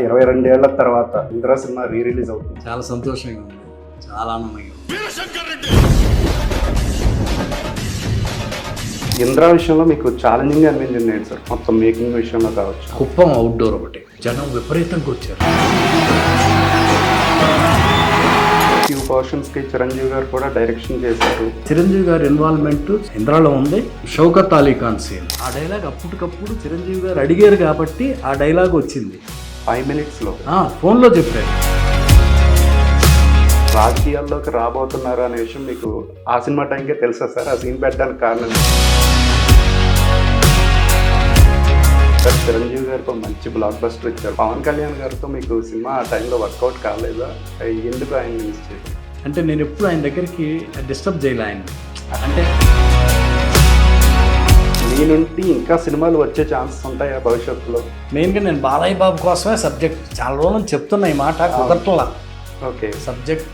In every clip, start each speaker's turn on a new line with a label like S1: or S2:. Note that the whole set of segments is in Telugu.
S1: 22 ఏళ్ల తర్వాత ఇంద్ర సినిమా రిలీజ్ అవుతుంది.
S2: చాలా సంతోషంగా ఉంది, చాలా ఆనందంగా ఉంది.
S1: ఇంద్ర విషయంలో మీకు ఛాలెంజింగ్ అనిపించింది ఏంటి సార్? మొత్తం మేకింగ్ విషయంలో కావచ్చు.
S2: కుప్పం అవుట్డోర్ ఒకటి జనం విపరీతంగా వచ్చారు.
S1: ఫ్యూ పోర్షన్స్ కి చిరంజీవి గారు కూడా డైరెక్షన్ చేశారు.
S2: చిరంజీవి గారి ఇన్వాల్వ్మెంట్ ఇంద్రాలో ఉంది. షౌకత్ అలీ ఖాన్ సీన్, ఆ డైలాగ్ అప్పటికప్పుడు చిరంజీవి గారు అడిగారు కాబట్టి ఆ డైలాగ్ వచ్చింది.
S1: 5 minutes లో
S2: ఫోన్లో చెప్పారు.
S1: రాజకీయాల్లోకి రాబోతున్నారు అనే విషయం మీకు ఆ సినిమా టైంకే తెలుసా సార్? ఆ సీన్ పెట్టడానికి కారణం సార్, చిరంజీవి గారితో మంచి బ్లాక్ బస్టర్ ఇచ్చారు. పవన్ కళ్యాణ్ గారితో మీకు సినిమా ఆ టైంలో వర్కౌట్ కాలేదా? ఎందుకు ఆయన మిస్ చేశారు?
S2: అంటే నేను ఎప్పుడు ఆయన దగ్గరికి డిస్టర్బ్ చేయలే ఆయన. అంటే
S1: మీ నుండి ఇంకా సినిమాలు వచ్చే ఛాన్సెస్ ఉంటాయా భవిష్యత్తులో?
S2: మెయిన్గా నేను బాలయ్య బాబు కోసమే సబ్జెక్ట్ చాలా రోజులు చెప్తున్నా, ఈ మాట కుదరట్లా.
S1: ఓకే,
S2: సబ్జెక్ట్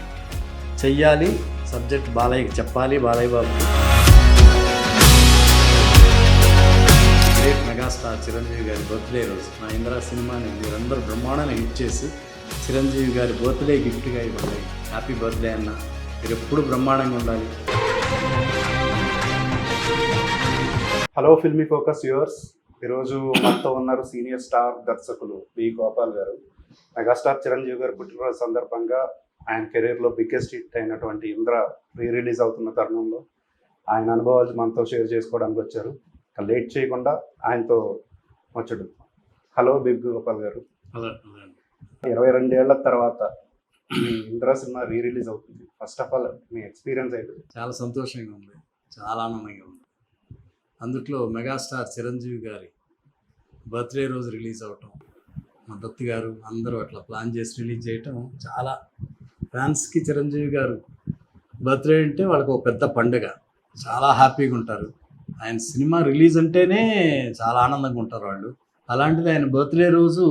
S2: చెయ్యాలి, సబ్జెక్ట్ బాలయ్యకి చెప్పాలి, బాలయ్య బాబు. గ్రేట్ మెగాస్టార్ చిరంజీవి గారి బర్త్డే రోజు నా ఇంద్ర సినిమాని మీరందరూ బ్రహ్మాండాన్ని హిట్ చేసి చిరంజీవి గారి బర్త్డే గిఫ్ట్గా ఇవ్వాలి. హ్యాపీ బర్త్డే అన్న, మీరు ఎప్పుడు బ్రహ్మాండంగా ఉండాలి.
S1: హలో ఫిల్మీ ఫోకస్ వ్యూవర్స్, ఈరోజు మనతో ఉన్నారు సీనియర్ స్టార్ దర్శకులు బి గోపాల్ గారు. మెగాస్టార్ చిరంజీవి గారు పుట్టినరోజు సందర్భంగా ఆయన కెరీర్లో బిగ్గెస్ట్ హిట్ అయినటువంటి ఇంద్ర రిలీజ్ అవుతున్న తరుణంలో ఆయన అనుభవాలు మనతో షేర్ చేసుకోవడానికి వచ్చారు. లేట్ చేయకుండా ఆయనతో వచ్చాడు. హలో బిగ్ గోపాల్ గారు. 22 ఏళ్ల తర్వాత ఇంద్ర సినిమా రిలీజ్ అవుతుంది. First of all me experience అయితే?
S2: చాలా సంతోషంగా ఉంది, చాలా ఆనందంగా ఉంది. అందుట్లో మెగాస్టార్ చిరంజీవి గారి బర్త్డే రోజు రిలీజ్ అవటం, మా దత్తు గారు అందరూ అట్లా ప్లాన్ చేసి రిలీజ్ చేయటం, చాలా ఫ్యాన్స్కి చిరంజీవి గారు బర్త్డే అంటే వాళ్ళకి ఒక పెద్ద పండుగ. చాలా హ్యాపీగా ఉంటారు. ఆయన సినిమా రిలీజ్ అంటేనే చాలా ఆనందంగా ఉంటారు వాళ్ళు. అలాంటిది ఆయన బర్త్డే రోజు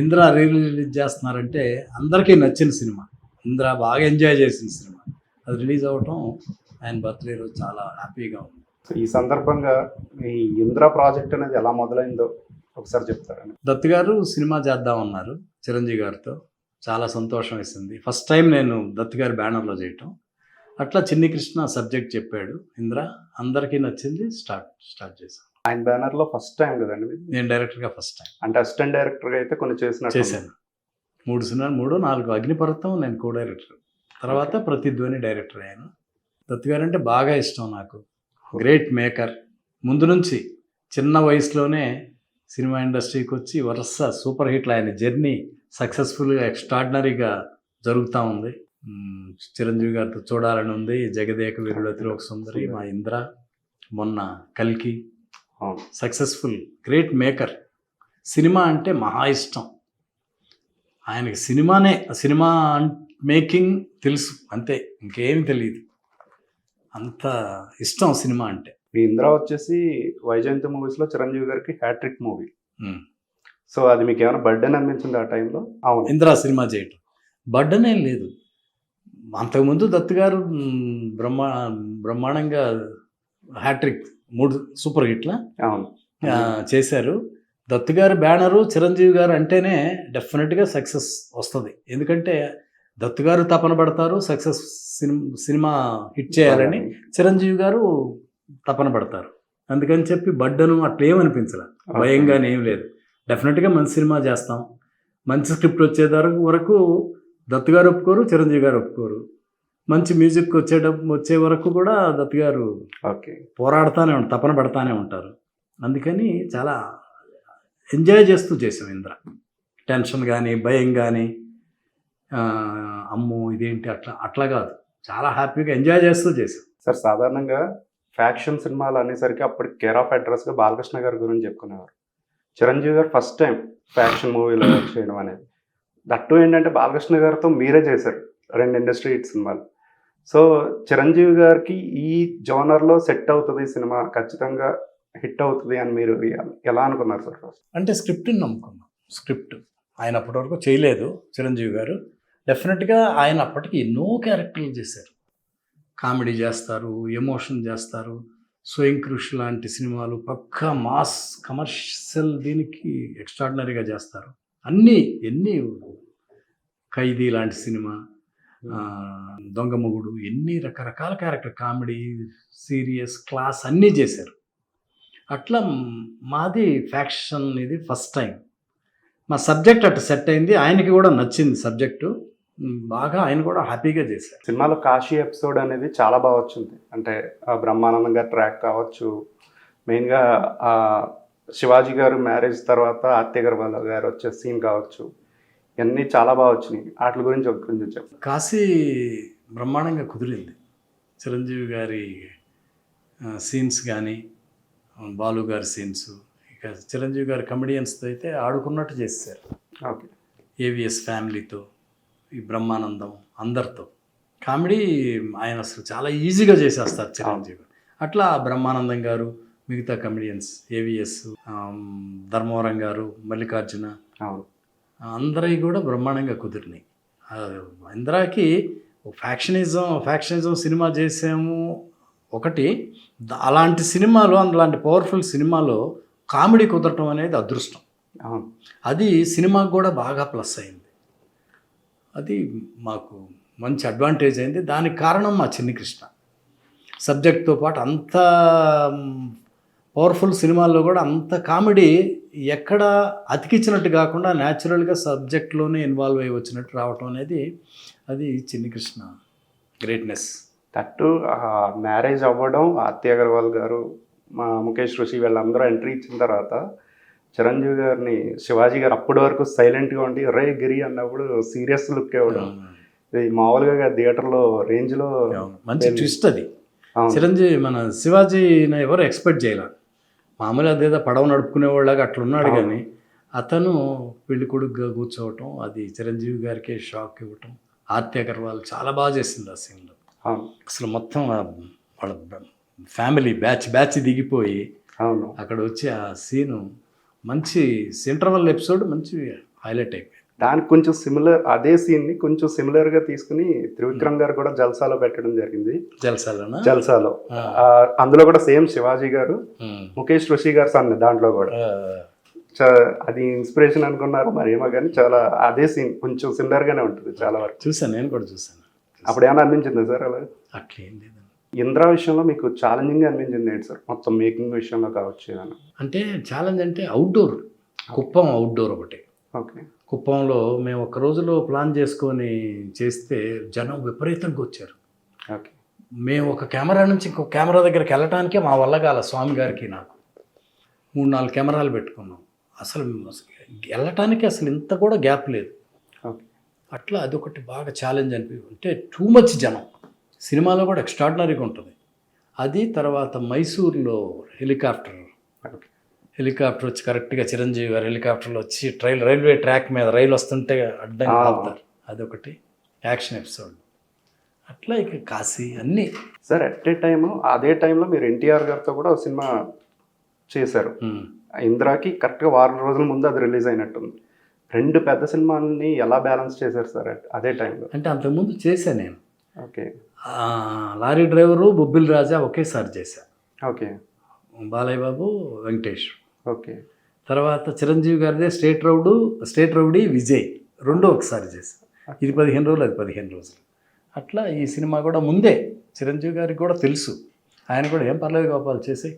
S2: ఇంద్ర రిలీజ్ చేస్తున్నారంటే అందరికీ నచ్చిన సినిమా, ఇంద్ర బాగా ఎంజాయ్ చేసిన సినిమా, అది రిలీజ్ అవ్వటం ఆయన బర్త్డే రోజు చాలా హ్యాపీగా ఉంది.
S1: ఈ సందర్భంగా ఈ ఇంద్ర ప్రాజెక్ట్ అనేది ఎలా మొదలైందో ఒకసారి చెప్తారండి?
S2: దత్తు గారు సినిమా చేద్దామన్నారు చిరంజీవి గారితో, చాలా సంతోషం వేసింది. ఫస్ట్ టైం నేను దత్తు గారి బ్యానర్లో చేయటం. అట్లా చిన్ని కృష్ణ సబ్జెక్ట్ చెప్పాడు, ఇంద్ర అందరికీ నచ్చింది, స్టార్ట్ చేశాను.
S1: ఆయన బ్యానర్లో ఫస్ట్ టైం కదండి
S2: నేను డైరెక్టర్గా ఫస్ట్ టైం.
S1: అంటే అసిస్టెంట్ డైరెక్టర్గా అయితే కొన్ని చేశాను.
S2: 3 సినిమాలు, 4 అగ్నిపర్వతం నేను కో డైరెక్టర్, తర్వాత ప్రతిధ్వని డైరెక్టర్ అయ్యాను. దత్తు గారు అంటే బాగా ఇష్టం నాకు. Great maker. ముందు నుంచి చిన్న వయసులోనే సినిమా ఇండస్ట్రీకి వచ్చి వరుస సూపర్ హిట్లు, ఆయన జర్నీ సక్సెస్ఫుల్గా ఎక్స్ట్రాడినరీగా జరుగుతూ ఉంది. చిరంజీవి గారితో చూడాలని ఉంది. జగదేక వీరుడు అతిలోక సుందరి, మా ఇంద్ర, మొన్న కల్కి, సక్సెస్ఫుల్. Great maker. సినిమా అంటే మహా ఇష్టం ఆయనకి. సినిమా మేకింగ్ తెలుసు అంతే, ఇంకేమి తెలియదు, అంత ఇష్టం సినిమా అంటే.
S1: మీ ఇంద్ర వచ్చేసి వైజయంతి మూవీస్లో చిరంజీవి గారికి హ్యాట్రిక్ మూవీ. సో అది మీకు ఏమైనా బర్డెన్ అనిపించింది ఆ టైంలో? అవును,
S2: ఇంద్ర సినిమా చేయటం బర్డెన్ ఏం లేదు. అంతకుముందు దత్తు గారు బ్రహ్మాండంగా హ్యాట్రిక్ 3 సూపర్ హిట్ల
S1: అవును
S2: చేశారు. దత్తు గారి బ్యానరు చిరంజీవి గారు అంటేనే డెఫినెట్గా సక్సెస్ వస్తుంది. ఎందుకంటే దత్తు గారు తపన పడతారు సక్సెస్ సినిమా హిట్ చేయాలని, చిరంజీవి గారు తపన పడతారు. అందుకని చెప్పి బర్డెను అట్లా ఏమనిపించలే, భయంగానే ఏం లేదు. డెఫినెట్గా మంచి సినిమా చేస్తాం, మంచి స్క్రిప్ట్ వచ్చే వరకు దత్తు గారు ఒప్పుకోరు, చిరంజీవి గారు ఒప్పుకోరు. మంచి మ్యూజిక్ వచ్చే వరకు కూడా దత్తు గారు పోరాడుతూనే ఉంటారు, తపన పడతానే ఉంటారు. అందుకని చాలా ఎంజాయ్ చేస్తూ చేసాం ఇంద్ర. టెన్షన్ కానీ భయం కానీ అమ్మో ఇదేంటి అట్లా కాదు, చాలా హ్యాపీగా ఎంజాయ్ చేస్తూ చేసాం.
S1: సార్, సాధారణంగా ఫ్యాక్షన్ సినిమాలు అనేసరికి అప్పటి కేర్ ఆఫ్ అడ్రస్గా బాలకృష్ణ గారి గురించి చెప్పుకునేవారు. చిరంజీవి గారు ఫస్ట్ టైం ఫ్యాక్షన్ మూవీలో చేయడం అనేది, దట్టు ఏంటంటే బాలకృష్ణ గారితో మీరే చేశారు 2 ఇండస్ట్రీ హిట్ సినిమాలు. సో చిరంజీవి గారికి ఈ జోనర్లో సెట్ అవుతుంది సినిమా, ఖచ్చితంగా హిట్ అవుతుంది అని మీరు ఎలా అనుకున్నారు సార్?
S2: అంటే స్క్రిప్ట్ని నమ్ముకున్నాం. స్క్రిప్ట్ ఆయన అప్పటి వరకు చేయలేదు చిరంజీవి గారు. డెఫినెట్గా ఆయన అప్పటికి ఎన్నో క్యారెక్టర్లు చేశారు. కామెడీ చేస్తారు, ఎమోషన్ చేస్తారు, స్వయం కృషి లాంటి సినిమాలు పక్కా మాస్ కమర్షియల్ దీనికి ఎక్స్ట్రాడినరీగా చేస్తారు. ఎన్ని ఖైదీ లాంటి సినిమా, దొంగ మొగుడు, ఎన్ని రకరకాల క్యారెక్టర్, కామెడీ, సీరియస్, క్లాస్ అన్నీ చేశారు. అట్లా మాది ఫ్యాక్షన్ ఇది ఫస్ట్ టైం. మా సబ్జెక్ట్ అటు సెట్ అయింది, ఆయనకి కూడా నచ్చింది సబ్జెక్టు బాగా, ఆయన కూడా హ్యాపీగా చేశారు.
S1: సినిమాలో కాశీ ఎపిసోడ్ అనేది చాలా బాగా వచ్చింది. అంటే ఆ బ్రహ్మానందం గారి ట్రాక్ కావచ్చు, మెయిన్గా శివాజీ గారు మ్యారేజ్ తర్వాత ఆర్తి అగర్వాల్ గారు వచ్చే సీన్ కావచ్చు, ఇవన్నీ చాలా బాగా వచ్చినాయి. వాటి గురించి కొంచెం చెప్పండి.
S2: కాశీ బ్రహ్మాండంగా కుదిరింది. చిరంజీవి గారి సీన్స్ కానీ, బాలు గారి సీన్స్, ఇక చిరంజీవి గారి కమెడియన్స్తో అయితే ఆడుకున్నట్టు చేశారు.
S1: ఓకే.
S2: ఏవిఎస్ ఫ్యామిలీతో, ఈ బ్రహ్మానందం అందరితో కామెడీ ఆయన అసలు చాలా ఈజీగా చేసేస్తారు చిరంజీవి. అట్లా బ్రహ్మానందం గారు, మిగతా కమెడియన్స్, ఏవిఎస్, ధర్మవరం గారు, మల్లికార్జున, అందరివి కూడా బ్రహ్మాండంగా కుదిరినాయి. ఇందిరాకి ఫ్యాక్షనిజం సినిమా చేసాము ఒకటి. అలాంటి సినిమాలో, అలాంటి పవర్ఫుల్ సినిమాలో కామెడీ కుదరటం అనేది అదృష్టం. అది సినిమాకు కూడా బాగా ప్లస్ అయింది. అది మాకు మంచి అడ్వాంటేజ్ అయింది. దానికి కారణం మా చిన్ని కృష్ణ. సబ్జెక్ట్తో పాటు అంత పవర్ఫుల్ సినిమాల్లో కూడా అంత కామెడీ ఎక్కడ అతికిచ్చినట్టు కాకుండా న్యాచురల్గా సబ్జెక్ట్లోనే ఇన్వాల్వ్ అయ్యి వచ్చినట్టు రావటం అనేది అది చిన్ని కృష్ణ గ్రేట్నెస్.
S1: తట్టు మ్యారేజ్ అవ్వడం, ఆర్తి అగర్వాల్ గారు, మా ముఖేష్ ఋషి వీళ్ళందరూ ఎంట్రీ ఇచ్చిన తర్వాత చిరంజీవి గారిని శివాజీ గారు అప్పటి వరకు సైలెంట్గా ఉండి రే గిరి అన్నప్పుడు సీరియస్ లుక్ ఇవ్వడం, ఇది మామూలుగా థియేటర్లో రేంజ్లో
S2: మంచి ట్విస్ట్ అది. చిరంజీవి మన శివాజీని ఎవరు ఎక్స్పెక్ట్ చేయాల. మామూలుగా అదేదో పడవ నడుపుకునేవాళ్ళగా అట్లున్నాడు, కానీ అతను పెళ్లి కొడుకుగా కూర్చోవటం, అది చిరంజీవి గారికే షాక్ ఇవ్వటం. ఆర్తి అగర్వాల్ చాలా బాగా చేసింది ఆ సీన్లో. అసలు మొత్తం వాళ్ళ ఫ్యామిలీ బ్యాచ్ దిగిపోయి అక్కడ వచ్చి ఆ సీను మంచి ఇంటర్వల్ ఎపిసోడ్ మంచి హైలైట్ అయిపోయింది.
S1: దానికి కొంచెం సిమిలర్, అదే సీన్ని కొంచెం సిమిలర్గా తీసుకుని త్రివిక్రమ్ గారు కూడా జల్సాలో పెట్టడం జరిగింది. జల్సాలో అందులో కూడా సేమ్ శివాజీ గారు, ముఖేష్ ఋషి గారు సన్ దాంట్లో కూడా అది ఇన్స్పిరేషన్ అనుకున్నారు మరి ఏమో, కానీ చాలా అదే సీన్ కొంచెం సిమిలర్గానే ఉంటుంది చాలా వరకు.
S2: చూసాను, నేను కూడా చూసాను.
S1: అప్పుడు ఏమైనా అనిపించింది సార్ అలా?
S2: అట్లేం లేదు.
S1: ఇంద్రా విషయంలో మీకు ఛాలెంజింగ్ అనిపించింది ఏంటి సార్, మొత్తం మేకింగ్ విషయంలో కావచ్చు?
S2: అంటే ఛాలెంజ్ అంటే అవుట్డోర్, కుప్పం అవుట్డోర్ ఒకటి.
S1: ఓకే.
S2: కుప్పంలో మేము ఒక రోజులో ప్లాన్ చేసుకొని చేస్తే జనం విపరీతంగా వచ్చారు.
S1: ఓకే.
S2: మేము ఒక కెమెరా నుంచి ఇంకొక కెమెరా దగ్గరికి వెళ్ళటానికే మా వల్ల కాల. స్వామి గారికి నాకు 3-4 కెమెరాలు పెట్టుకున్నాం. అసలు వెళ్ళటానికి అసలు ఇంత కూడా గ్యాప్ లేదు.
S1: ఓకే.
S2: అట్లా అదొకటి బాగా ఛాలెంజ్ అంటే టూ మచ్ జనం. సినిమాలో కూడా ఎక్స్ట్రాడినరీగా ఉంటుంది అది. తర్వాత మైసూర్లో హెలికాప్టర్ వచ్చి కరెక్ట్గా చిరంజీవి గారు హెలికాప్టర్లో వచ్చి రైల్వే ట్రాక్ మీద రైలు వస్తుంటే అడ్డంగా ఆపుతారు, అదొకటి యాక్షన్ ఎపిసోడ్. అట్లా ఇక కాశీ అన్నీ
S1: సార్. అట్ ఏ టైము అదే టైంలో మీరు ఎన్టీఆర్ గారితో కూడా ఒక సినిమా చేశారు. ఇంద్రాకి కరెక్ట్గా 4 రోజుల ముందు అది రిలీజ్ అయినట్టుంది. 2 పెద్ద సినిమాలని ఎలా బ్యాలెన్స్ చేశారు సార్ అదే టైంలో?
S2: అంటే అంతకుముందు చేశాను నేను.
S1: ఓకే.
S2: లారీ డ్రైవరు, బొబ్బిల్ రాజా ఒకేసారి చేశా.
S1: ఓకే.
S2: బాలయ్య బాబు, వెంకటేష్.
S1: ఓకే.
S2: తర్వాత చిరంజీవి గారిదే స్టేట్ రౌడీ, విజయ్, 2 ఒకసారి చేశాను. ఇది 15 రోజులు, అది 15 రోజులు. అట్లా ఈ సినిమా కూడా ముందే చిరంజీవి గారికి కూడా తెలుసు. ఆయన కూడా ఏం పర్లేదు గోపాల్ చేసే,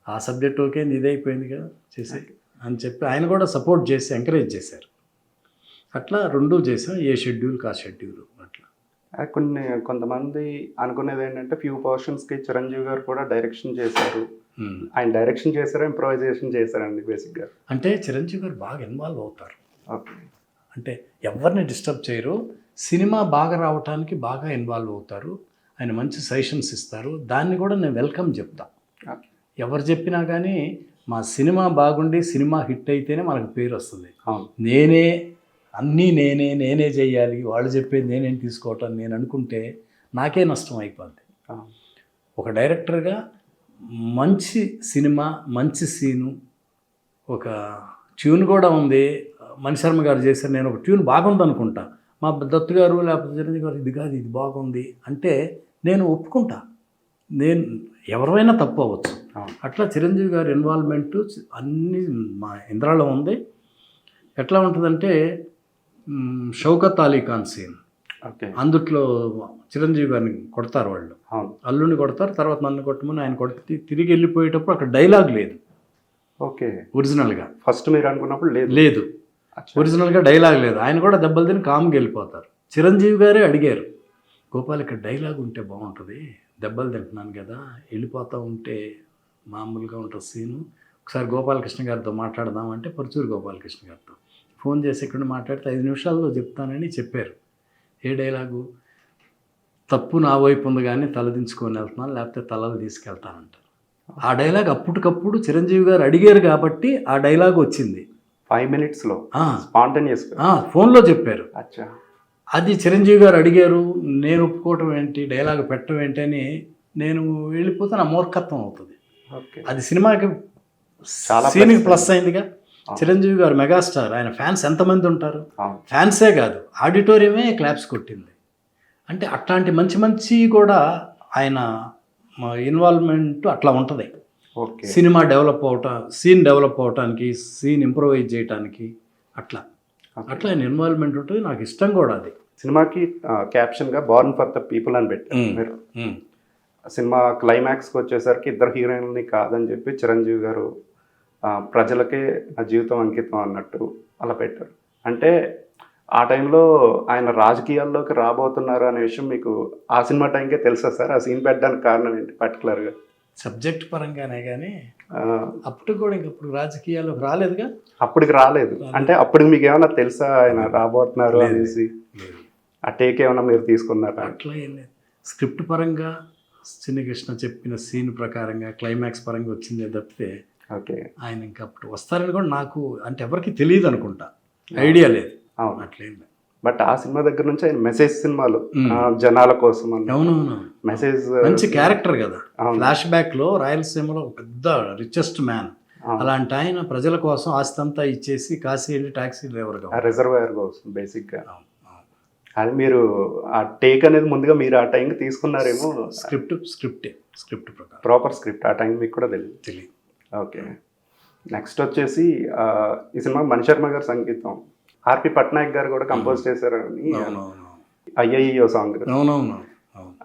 S2: ఆ సబ్జెక్ట్ ఓకే, ఇది అయిపోయింది కదా చేసే అని చెప్పి ఆయన కూడా సపోర్ట్ చేసి ఎంకరేజ్ చేశారు. అట్లా 2 చేసాం, ఏ షెడ్యూల్ కా షెడ్యూల్. అట్లా
S1: కొంతమంది అనుకునేది ఏంటంటే ఫ్యూ పోర్షన్స్కి చిరంజీవి గారు కూడా డైరెక్షన్ చేశారు. ఆయన డైరెక్షన్ చేశారు, ఇంప్రొవైజేషన్ చేశారండి బేసిక్గా.
S2: అంటే చిరంజీవి గారు బాగా ఇన్వాల్వ్ అవుతారు.
S1: ఓకే.
S2: అంటే ఎవరిని డిస్టర్బ్ చేయరు, సినిమా బాగా రావటానికి బాగా ఇన్వాల్వ్ అవుతారు. ఆయన మంచి సజెషన్స్ ఇస్తారు, దాన్ని కూడా నేను వెల్కమ్ చెప్తా. ఎవరు చెప్పినా కానీ మా సినిమా బాగుండి సినిమా హిట్ అయితేనే మనకు పేరు వస్తుంది. నేనే చేయాలి, వాళ్ళు చెప్పేది నేనేం తీసుకోవటం నేను అనుకుంటే నాకే నష్టం అయిపోద్ది. ఒక డైరెక్టర్గా మంచి సినిమా, మంచి సీను, ఒక ట్యూన్ కూడా ఉంది. మణిశర్మ గారు చేశారు, నేను ఒక ట్యూన్ బాగుంది అనుకుంటా, మా దత్తు గారు లేకపోతే చిరంజీవి గారు ఇది కాదు ఇది బాగుంది అంటే నేను ఒప్పుకుంటా. నేను ఎవరైనా తప్పు అవ్వచ్చు. అట్లా చిరంజీవి గారి ఇన్వాల్వ్మెంటు అన్నీ మా ఇంద్రాలో ఉంది. ఎట్లా ఉంటుందంటే షౌకత్ అలీ ఖాన్ సీన్,
S1: ఓకే.
S2: అందుట్లో చిరంజీవి గారిని కొడతారు వాళ్ళు,
S1: అవును.
S2: అల్లుని కొడతారు, తర్వాత నన్ను కొట్టమని ఆయన కొడితే తిరిగి వెళ్ళిపోయేటప్పుడు అక్కడ డైలాగ్ లేదు
S1: ఓకే.
S2: ఒరిజినల్గా.
S1: ఫస్ట్ మీరు అనుకున్నప్పుడు లేదు.
S2: లేదు,
S1: అచ్చా.
S2: ఒరిజినల్గా డైలాగ్ లేదు. ఆయన కూడా దెబ్బలు తిని కామ్గా వెళ్ళిపోతారు. చిరంజీవి గారే అడిగారు, గోపాల్ ఇక్కడ డైలాగ్ ఉంటే బాగుంటుంది, దెబ్బలు తింటున్నాను కదా, వెళ్ళిపోతూ ఉంటే మామూలుగా ఉంటుంది సీను, ఒకసారి గోపాలకృష్ణ గారితో మాట్లాడదామంటే పరుచూరు గోపాలకృష్ణ గారితో ఫోన్ చేసి ఇక్కడ మాట్లాడితే 5 నిమిషాల్లో చెప్తానని చెప్పారు. ఏ డైలాగు, తప్పు నా వైపు ఉంది కానీ తలదించుకొని వెళ్తున్నాను, లేకపోతే తలలు తీసుకెళ్తానంటారు. ఆ డైలాగ్ అప్పటికప్పుడు చిరంజీవి గారు అడిగారు కాబట్టి ఆ డైలాగ్ వచ్చింది.
S1: 5 minutesలో స్పాంటేనియస్.
S2: ఫోన్లో చెప్పారు.
S1: అచ్చా.
S2: అది చిరంజీవి గారు అడిగారు, నేను ఒప్పుకోవటం ఏంటి, డైలాగ్ పెట్టడం ఏంటి అని నేను వెళ్ళిపోతే నా మూర్ఖత్వం అవుతుంది.
S1: ఓకే.
S2: అది సినిమాకి
S1: చాలా
S2: సీన్కి ప్లస్ అయిందిగా. చిరంజీవి గారు మెగాస్టార్, ఆయన ఫ్యాన్స్ ఎంతమంది ఉంటారు, ఫ్యాన్సే కాదు ఆడిటోరియమే క్లాప్స్ కొట్టింది. అంటే అట్లాంటి మంచి మంచి కూడా ఆయన ఇన్వాల్వ్మెంట్ అట్లా ఉంటుంది.
S1: ఓకే.
S2: సినిమా డెవలప్ అవటం, సీన్ డెవలప్ అవటానికి, సీన్ ఇంప్రూవైజ్ చేయడానికి అట్లా అట్లా ఆయన ఇన్వాల్వ్మెంట్ ఉంటుంది. నాకు ఇష్టం కూడా అది.
S1: సినిమాకి క్యాప్షన్గా బార్న్ ఫర్ ద పీపుల్ అని పెట్టారు మీరు. సినిమా క్లైమాక్స్కి వచ్చేసరికి ఇద్దరు హీరోయిన్ని కాదని చెప్పి చిరంజీవి గారు ప్రజలకే నా జీవితం అంకితం అన్నట్టు అలా పెట్టారు. అంటే ఆ టైంలో ఆయన రాజకీయాల్లోకి రాబోతున్నారు అనే విషయం మీకు ఆ సినిమా టైంకే తెలుసా సార్? ఆ సీన్ పెట్టడానికి కారణం ఏంటి పర్టికులర్గా?
S2: సబ్జెక్ట్ పరంగానే కానీ అప్పుడు కూడా ఇంకప్పుడు రాజకీయాల్లోకి రాలేదుగా.
S1: అప్పటికి రాలేదు అంటే అప్పటికి మీకు ఏమైనా తెలుసా ఆయన రాబోతున్నారు అనేసి? ఆ టేక్ ఏమైనా మీరు తీసుకున్నారా?
S2: అట్లా ఏం లేదు. స్క్రిప్ట్ పరంగా చిన్నకృష్ణ చెప్పిన సీన్ ప్రకారంగా క్లైమాక్స్ పరంగా వచ్చిందే తప్పితే
S1: ఓకే
S2: ఆయన ఇంకా అప్పుడు వస్తారని కూడా నాకు అంటే ఎవరికి తెలియదు అనుకుంటా, ఐడియా లేదు.
S1: అవును.
S2: అట్లేం లేదు.
S1: బట్ ఆ సినిమా దగ్గర నుంచి ఆయన మెసేజ్ సినిమాలు జనాల కోసం
S2: అవునవును,
S1: మెసేజ్
S2: మంచి క్యారెక్టర్ కదా. ఫ్లాష్ బ్యాక్ లో రాయలసీమలో ఒక పెద్ద రిచెస్ట్ మ్యాన్, అలాంటి ఆయన ప్రజల కోసం ఆస్తి అంతా ఇచ్చేసి కాశీ వెళ్ళి టాక్సీ డ్రైవర్గా
S1: రిజర్వాయర్ కోసం బేసిక్గా. అది మీరు ఆ టేక్ అనేది ముందుగా మీరు ఆ టైంకి తీసుకున్నారేమో. స్క్రిప్ట్ ప్రకారం ప్రాపర్ స్క్రిప్ట్ ఆ టైం మీకు కూడా తెలియదు. ఓకే. నెక్స్ట్ వచ్చేసి ఈ సినిమా మణిశర్మ గారి సంగీతం, ఆర్పి పట్నాయక్ గారు కూడా కంపోజ్ చేశారని అయ్యయ్యో సాంగ్.
S2: అవునవును,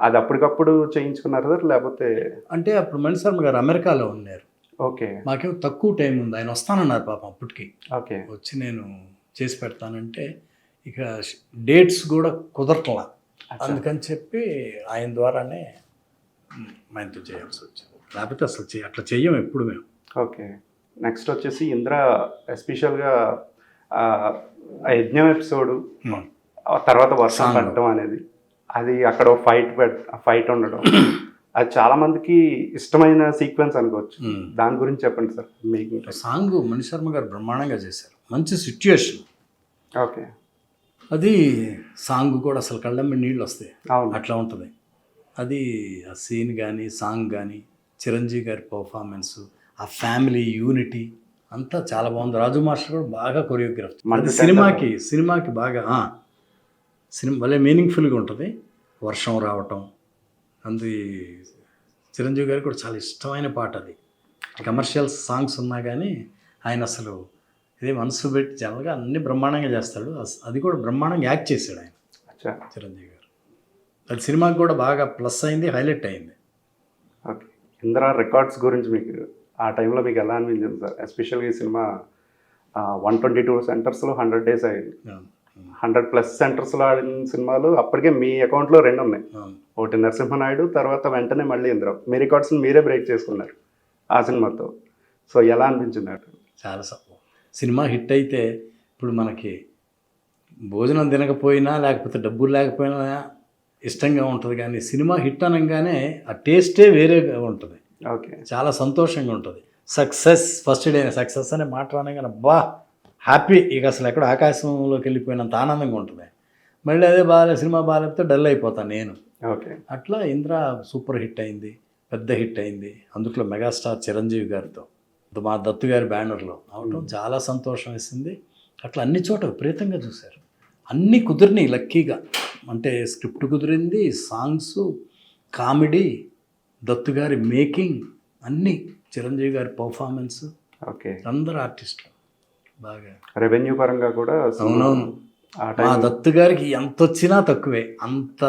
S1: అది అప్పటికప్పుడు చేయించుకున్నారు సార్ లేకపోతే?
S2: అంటే అప్పుడు మణిశర్మ గారు అమెరికాలో ఉన్నారు.
S1: ఓకే.
S2: మాకేమో తక్కువ టైం ఉంది, ఆయన వస్తానన్నారు పాపం అప్పటికి.
S1: ఓకే.
S2: వచ్చి నేను చేసి పెడతానంటే ఇక డేట్స్ కూడా కుదరట్లా, అందుకని చెప్పి ఆయన ద్వారానే ఆయనతో చేయాల్సి వచ్చింది. లేకపోతే అసలు అట్లా చెయ్యం ఎప్పుడు మేము.
S1: ఓకే. నెక్స్ట్ వచ్చేసి ఇంద్ర ఎస్పెషల్గా యజ్ఞం ఎపిసోడ్ తర్వాత వర్షం పడటం అనేది, అది అక్కడ ఫైట్ ఉండడం, అది చాలా మందికి ఇష్టమైన సీక్వెన్స్ అనుకోవచ్చు. దాని గురించి చెప్పండి సార్. మేకింగ్
S2: సాంగ్ మణిశర్మ గారు బ్రహ్మాండంగా చేశారు, మంచి సిచ్యుయేషన్.
S1: ఓకే.
S2: అది సాంగ్ కూడా అసలు కళ్ళమ్మ నీళ్ళు వస్తాయి,
S1: అవును
S2: అట్లా ఉంటుంది. అది ఆ సీన్ కానీ సాంగ్ కానీ చిరంజీవి గారి పర్ఫార్మెన్స్, ఆ ఫ్యామిలీ యూనిటీ అంతా చాలా బాగుంది. రాజు మాస్టర్ కూడా బాగా కొరియోగ్రాఫ్. అది సినిమాకి బాగా సినిమా భలే మీనింగ్ఫుల్గా ఉంటుంది. వర్షం రావటం అందు చిరంజీవి గారికి కూడా చాలా ఇష్టమైన పాట అది. కమర్షియల్ సాంగ్స్ ఉన్నా కానీ ఆయన అసలు ఇదే మనసు పెట్టి జనరల్గా అన్ని బ్రహ్మాండంగా చేస్తాడు. అది కూడా బ్రహ్మాండంగా యాక్ట్ చేశాడు ఆయన చిరంజీవి గారు. అది సినిమాకి కూడా బాగా ప్లస్ అయింది, హైలైట్ అయింది.
S1: ఓకే. ఇంద్ర రికార్డ్స్ గురించి మీకు ఆ టైంలో మీకు ఎలా అనిపించింది సార్? ఎస్పెషల్గా ఈ సినిమా 122 సెంటర్స్లో 100 days అయింది. 100+ సెంటర్స్లో ఆడిన సినిమాలు అప్పటికే మీ అకౌంట్లో 2 ఉన్నాయి. ఒకటి నరసింహనాయుడు, తర్వాత వెంటనే మళ్ళీ ఇంద్ర. మీ రికార్డ్స్ని మీరే బ్రేక్ చేసుకున్నారు ఆ సినిమాతో. సో ఎలా అనిపించింది?
S2: చాలా సినిమా హిట్ అయితే ఇప్పుడు మనకి భోజనం తినకపోయినా లేకపోతే డబ్బులు లేకపోయినా ఇష్టంగా ఉంటుంది, కానీ సినిమా హిట్ అనగానే ఆ టేస్టే వేరేగా ఉంటుంది.
S1: ఓకే. చాలా
S2: సంతోషంగా ఉంటుంది. సక్సెస్ ఫస్ట్ డే సక్సెస్ అనే మాట రానగానే బా హ్యాపీ, ఇక అసలు ఎక్కడ ఆకాశంలోకి వెళ్ళిపోయినంత ఆనందంగా ఉంటుంది. మళ్ళీ అదే సినిమా బాగాలేకపోతే డల్ అయిపోతాను నేను.
S1: ఓకే.
S2: అట్లా ఇంద్ర సూపర్ హిట్ అయింది, పెద్ద హిట్ అయింది. అందులో మెగాస్టార్ చిరంజీవి గారితో మా దత్తు గారి బ్యానర్లో అవటం చాలా సంతోషం వేసింది. అట్లా అన్ని చోట విపరీతంగా చూశారు. అన్నీ కుదిరినాయి లక్కీగా. అంటే స్క్రిప్ట్ కుదిరింది, సాంగ్స్, కామెడీ, దత్తు గారి మేకింగ్, అన్నీ, చిరంజీవి గారి పర్ఫార్మెన్స్,
S1: ఓకే,
S2: అందరు ఆర్టిస్టులు బాగా
S1: రెవెన్యూ పరంగా కూడా
S2: అవునవును.
S1: ఆ
S2: మా
S1: టైం.
S2: దత్తు గారికి ఎంత వచ్చినా తక్కువే, అంత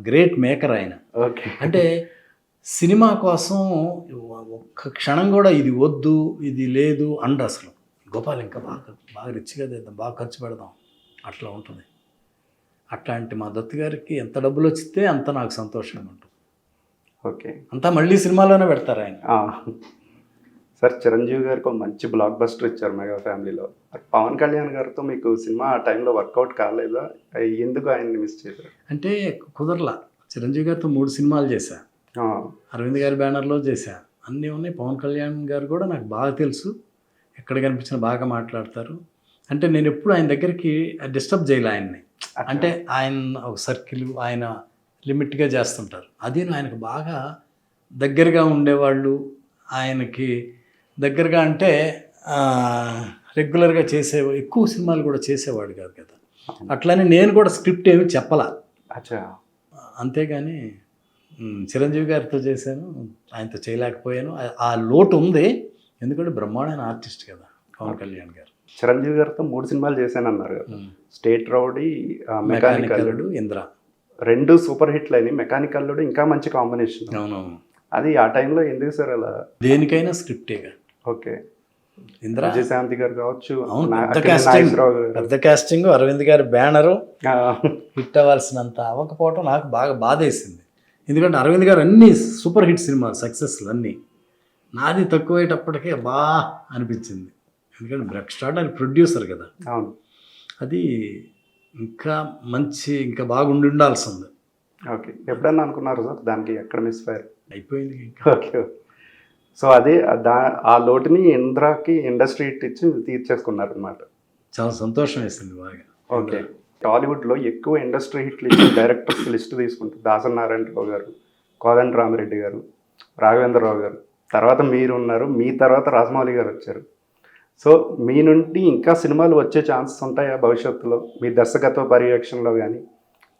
S2: గ్రేట్ మేకర్ ఆయన.
S1: ఓకే.
S2: అంటే సినిమా కోసం ఒక్క క్షణం కూడా ఇది వద్దు ఇది లేదు అండ్ అసలు గోపాల్ ఇంకా బాగా బాగా రిచ్గా చేద్దాం, బాగా ఖర్చు పెడదాం, అట్లా ఉంటుంది. అట్లాంటి మా దత్తు గారికి ఎంత డబ్బులు వచ్చితే అంత నాకు సంతోషంగా ఉంటుంది.
S1: ఓకే.
S2: అంతా మళ్ళీ సినిమాలోనే పెడతారు ఆయన.
S1: సార్ చిరంజీవి గారికి ఒక మంచి బ్లాక్ బస్టర్ ఇచ్చారు మెగా ఫ్యామిలీలో. పవన్ కళ్యాణ్ గారితో మీకు సినిమా ఆ టైంలో వర్కౌట్ కాలేదా? ఎందుకు ఆయన్ని మిస్ చేశారు?
S2: అంటే కుదరలా. చిరంజీవి గారితో 3 సినిమాలు చేశా, అరవింద్ గారి బ్యానర్లో చేశా, అన్నీ ఉన్నాయి. పవన్ కళ్యాణ్ గారు కూడా నాకు బాగా తెలుసు, ఎక్కడ కనిపించినా బాగా మాట్లాడతారు. అంటే నేను ఎప్పుడు ఆయన దగ్గరికి డిస్టర్బ్ చేయలే ఆయన్ని. అంటే ఆయన ఒక సర్కిల్, ఆయన లిమిట్గా చేస్తుంటారు. అది ఆయనకు బాగా దగ్గరగా ఉండేవాళ్ళు. ఆయనకి దగ్గరగా అంటే రెగ్యులర్గా ఎక్కువ సినిమాలు కూడా చేసేవాడు కాదు కదా. అట్లని నేను కూడా స్క్రిప్ట్ ఏమి చెప్పలా. అంతేగాని చిరంజీవి గారితో చేశాను, ఆయనతో చేయలేకపోయాను. ఆ లోటు ఉంది, ఎందుకంటే బ్రహ్మాండమైన ఆర్టిస్ట్ కదా పవన్ కళ్యాణ్ గారు.
S1: చిరంజీవి గారితో 3 సినిమాలు చేశానన్నారు కదా. State rowdy,
S2: mechanical, Indra,
S1: 2 super హిట్లు అయినాయి. మెకానికల్ ఇంకా మంచి కాంబినేషన్.
S2: అవునవును.
S1: అది ఆ టైంలో ఎందుకు సార్ అలా?
S2: దేనికైనా స్క్రిప్టేగా.
S1: ఓకే.
S2: ఇంద్ర,
S1: విజయశాంతి గారు కావచ్చు,
S2: పెద్ద కాస్టింగ్, అరవింద్ గారి బ్యానరు హిట్ అవ్వాల్సినంత అవ్వకపోవటం నాకు బాగా బాధేసింది. ఎందుకంటే అరవింద్ గారు అన్ని సూపర్ హిట్ సినిమా సక్సెస్లు అన్నీ, నాది తక్కువయ్యేటప్పటికే బాగా అనిపించింది. ఎందుకంటే ఎక్స్ట్రాడినరీ ప్రొడ్యూసర్ కదా.
S1: అవును.
S2: అది ఇంకా ఇంకా బాగుండి ఉండాల్సింది.
S1: ఓకే. ఎప్పుడన్నా అనుకున్నారు సార్ దానికి ఎక్కడ మిస్ ఫైర్
S2: అయిపోయింది?
S1: ఓకే. సో అదే ఆ లోటుని ఇంద్రాకి ఇండస్ట్రీ హిట్ ఇచ్చి తీర్చేసుకున్నారు అనమాట.
S2: చాలా సంతోషం వేసింది బాగా.
S1: ఓకే. టాలీవుడ్లో ఎక్కువ ఇండస్ట్రీ హిట్లు ఇచ్చిన డైరెక్టర్స్ లిస్ట్ తీసుకుంటే దాసరి నారాయణరావు గారు, కోదండ రామిరెడ్డి గారు, రాఘవేంద్రరావు గారు, తర్వాత మీరు ఉన్నారు, మీ తర్వాత రాజమౌళి గారు వచ్చారు. సో మీ నుండి ఇంకా సినిమాలు వచ్చే ఛాన్సెస్ ఉంటాయా భవిష్యత్తులో మీ దర్శకత్వ పర్యవేక్షణలో కానీ?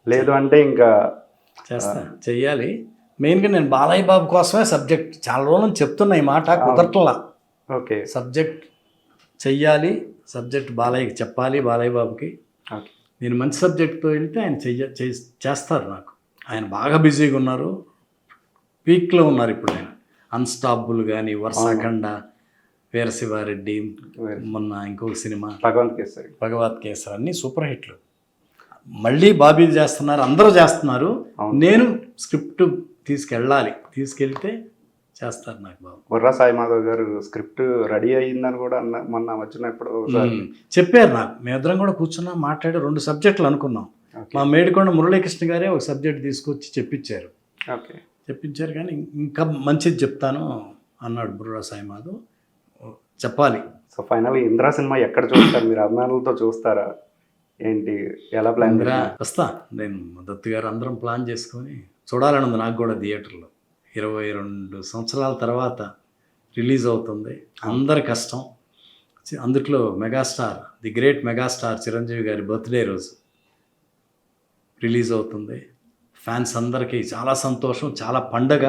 S1: లేదు అంటే ఇంకా
S2: చెయ్యాలి. మెయిన్గా నేను బాలయ్య బాబు కోసమే సబ్జెక్ట్ చాలా రోజులు చెప్తున్నా, ఈ మాట కుదరట్లా.
S1: ఓకే.
S2: సబ్జెక్ట్ చెయ్యాలి, సబ్జెక్ట్ బాలయ్యకి చెప్పాలి, బాలయ్య బాబుకి. నేను మంచి సబ్జెక్ట్తో వెళ్తే ఆయన చేస్తారు. నాకు ఆయన బాగా బిజీగా ఉన్నారు, పీక్లో ఉన్నారు ఇప్పుడు. ఆయన అన్స్టాపుల్ కానీ, వర్షాఖండ, వీరశివారెడ్డి, మొన్న ఇంకొక సినిమా భగవత్ కేసరి అన్నీ సూపర్ హిట్లు. మళ్ళీ బాబీ చేస్తున్నారు, అందరూ చేస్తున్నారు. నేను స్క్రిప్ట్ తీసుకెళ్తే చేస్తారు నాకు బాబు.
S1: బుర్రా సాయి మాధవ్ గారు స్క్రిప్ట్ రెడీ అయ్యిందని కూడా మొన్న వచ్చినప్పుడు
S2: చెప్పారు నాకు. మేమిద్దరం కూడా కూర్చున్నా, మాట్లాడి 2 సబ్జెక్టులు అనుకున్నాం. మా మేడికొండ మురళీకృష్ణ గారే ఒక సబ్జెక్ట్ తీసుకొచ్చి చెప్పించారు. కానీ ఇంకా మంచిది చెప్తాను అన్నాడు బుర్రా సాయి మాధవ్. చెప్పాలి.
S1: సో ఫైనల్గా ఇంద్రా సినిమా ఎక్కడ చూస్తారు? మీరు అభిమానులతో చూస్తారా ఏంటి? ఎలా ప్లాన్?
S2: వస్తా నేను, దత్తు గారు అందరం ప్లాన్ చేసుకొని చూడాలని ఉంది నాకు కూడా. థియేటర్లో 22 సంవత్సరాల తర్వాత రిలీజ్ అవుతుంది. అందరి కష్టం. అందుట్లో megastar, the great megastar Chiranjeevi గారి బర్త్డే రోజు రిలీజ్ అవుతుంది. ఫ్యాన్స్ అందరికీ చాలా సంతోషం, చాలా పండగ.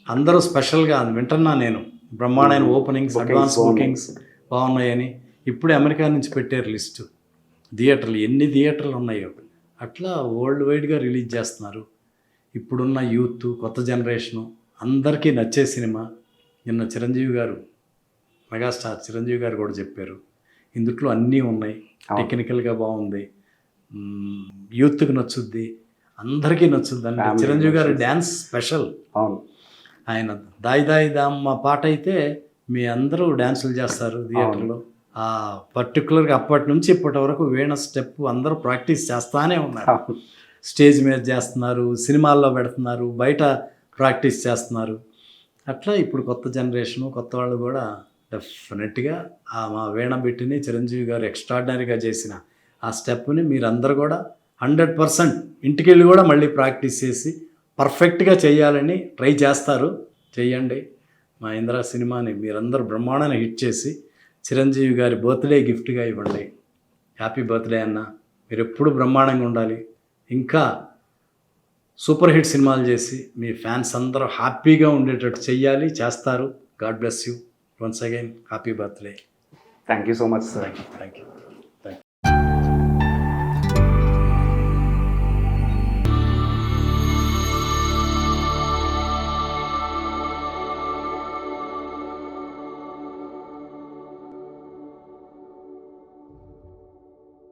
S2: అందరూ స్పెషల్గా వింటున్నా నేను. బ్రహ్మాండమైన ఓపెనింగ్స్, అడ్వాన్స్ బుకింగ్స్ బాగున్నాయని. ఇప్పుడే అమెరికా నుంచి పెట్టారు లిస్టు థియేటర్లు, ఎన్ని థియేటర్లు ఉన్నాయో. అట్లా వరల్డ్ వైడ్గా రిలీజ్ చేస్తున్నారు. ఇప్పుడున్న యూత్, కొత్త జనరేషను అందరికీ నచ్చే సినిమా. నిన్న చిరంజీవి గారు, మెగాస్టార్ చిరంజీవి గారు కూడా చెప్పారు, ఇందుట్లో అన్నీ ఉన్నాయి, టెక్నికల్గా బాగుంది, యూత్కి నచ్చుద్ది, అందరికీ నచ్చుద్ది అని. చిరంజీవి గారి డ్యాన్స్ స్పెషల్. ఆయన దాయి దాయి దామ్మ పాట అయితే మీ అందరూ డ్యాన్సులు చేస్తారు థియేటర్లో. పర్టికులర్గా అప్పటి నుంచి ఇప్పటి వరకు వీణ స్టెప్ అందరూ ప్రాక్టీస్ చేస్తానే ఉన్నారు. స్టేజ్ మీద చేస్తున్నారు, సినిమాల్లో పెడుతున్నారు, బయట ప్రాక్టీస్ చేస్తున్నారు. అట్లా ఇప్పుడు కొత్త జనరేషను, కొత్త వాళ్ళు కూడా డెఫినెట్గా మా వీణ బిట్టిని చిరంజీవి గారు ఎక్స్ట్రాడినరీగా చేసిన ఆ స్టెప్ని మీరందరూ కూడా 100% ఇంటికి వెళ్ళి కూడా మళ్ళీ ప్రాక్టీస్ చేసి పర్ఫెక్ట్గా చేయాలని ట్రై చేస్తారు. చెయ్యండి. మా ఇంద్రా సినిమాని మీరందరూ బ్రహ్మాండంగా హిట్ చేసి చిరంజీవి గారి బర్త్డే గిఫ్ట్గా ఇవ్వండి. హ్యాపీ బర్త్డే అన్న, మీరు ఎప్పుడు బ్రహ్మాండంగా ఉండాలి, ఇంకా సూపర్ హిట్ సినిమాలు చేసి మీ ఫ్యాన్స్ అందరూ హ్యాపీగా ఉండేటట్టు చెయ్యాలి, చేస్తారు. God bless you once again. Happy birthday.
S1: Thank you so much sir.
S2: Thank you